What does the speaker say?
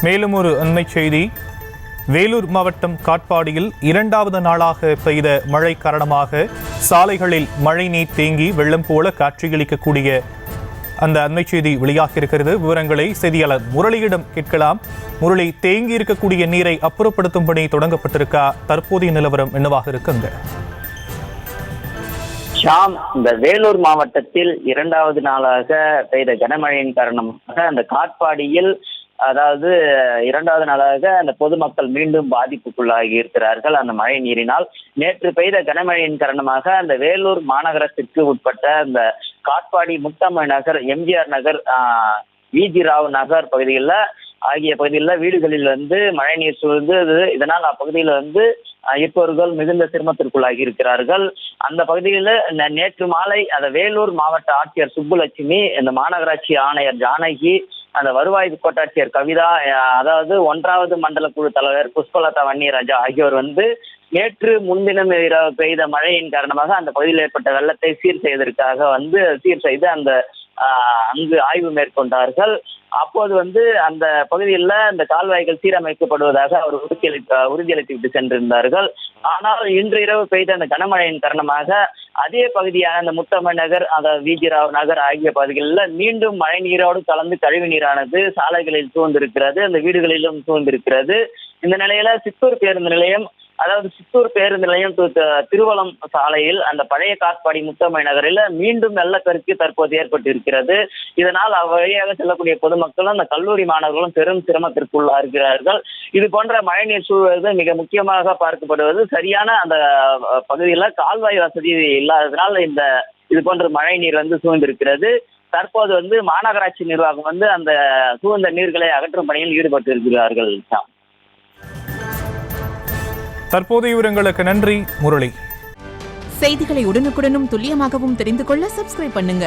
மேலும் ஒரு அண்மை செய்தி. வேலூர் மாவட்டம் காட்பாடியில் 2வது நாளாக பெய்த மழை காரணமாக சாலைகளில் மழை நீர் தேங்கி வெள்ளம் போல காட்சியளிக்கக்கூடிய அந்த அண்மை செய்தி வெளியாக இருக்கிறது. விவரங்களை செய்தியாளர் முரளியிடம் கேட்கலாம். முரளி, தேங்கி இருக்கக்கூடிய நீரை அப்புறப்படுத்தும் பணி தொடங்கப்பட்டிருக்கா? தற்போதைய நிலவரம் என்னவாக இருக்குங்க? ஷாம், இந்த வேலூர் மாவட்டத்தில் 2வது நாளாக பெய்த கனமழையின் காரணமாக அந்த காட்பாடியில், அதாவது 2வது நாளாக அந்த பொதுமக்கள் மீண்டும் பாதிப்புக்குள்ளாகி இருக்கிறார்கள். அந்த மழை நீரினால் நேற்று பெய்த கனமழையின் காரணமாக அந்த வேலூர் மாநகரத்திற்கு உட்பட்ட அந்த காட்பாடி முத்தமிழ் நகர், எம்ஜிஆர் நகர், விஜி ராவ் நகர் ஆகிய பகுதிகளில் வீடுகளில் மழை நீர் சூழ்ந்து, இதனால் அப்பகுதியில் இருப்பவர்கள் மிகுந்த சிரமத்திற்குள்ளாகி இருக்கிறார்கள். அந்த பகுதியில் நேற்று மாலை அந்த வேலூர் மாவட்ட ஆட்சியர் சுப்புலட்சுமி, இந்த மாநகராட்சி ஆணையர் ஜானகி, அந்த வருவாய் கோட்டாட்சியர் கவிதா, அதாவது 1வது மண்டல குழு தலைவர் புஷ்பலதா வன்னியராஜா ஆகியோர் நேற்று முன்தினம் பெய்த மழையின் காரணமாக அந்த பகுதியில் ஏற்பட்ட வெள்ளத்தை சீர் செய்து அந்த அங்கு ஆய்வு மேற்கொண்டார்கள். அப்போது அந்த பகுதியில் இந்த கால்வாய்கள் சீரமைக்கப்படுவதாக அவர் உறுதியளித்து விட்டு சென்றிருந்தார்கள். ஆனால் இன்று இரவு பெய்த அந்த கனமழையின் காரணமாக அதே பகுதியான அந்த முத்தமிழ் நகர், அதாவது விஜி ராவ் நகர் ஆகிய பகுதிகளில் மீண்டும் மழை நீரோடு கலந்து கழிவு நீரானது சாலைகளில் சூழ்ந்திருக்கிறது, அந்த வீடுகளிலும் சூழ்ந்திருக்கிறது. இந்த நிலையில சித்தூர் பேருந்து நிலையம், அதாவது சித்தூர் பேருந்து நிலையம் திருவலம் சாலையில் அந்த பழைய காட்பாடி முத்தமிழ் நகரில் மீண்டும் வெள்ளப்பெருக்கு தற்போது ஏற்பட்டு இருக்கிறது. இதனால் அவ்வழியாக செல்லக்கூடிய பொதுமக்களும் அந்த கல்லூரி மாணவர்களும் பெரும் சிரமத்திற்குள்ளாகிறார்கள். இது போன்ற மழைநீர் சூழ்வது மிக முக்கியமாக பார்க்கப்படுவது, சரியான அந்த பகுதியில் கால்வாய் வசதி இல்லாததனால் இது போன்ற மழை நீர் சூழ்ந்திருக்கிறது. தற்போது மாநகராட்சி நிர்வாகம் அந்த சூழ்ந்த நீர்களை அகற்றும் பணியில் ஈடுபட்டு இருக்கிறார்கள். தற்போதைய விவரங்களுக்கு நன்றி முரளி. செய்திகளை உடனுக்குடனும் துல்லியமாகவும் தெரிந்து கொள்ள சப்ஸ்கிரைப் பண்ணுங்க.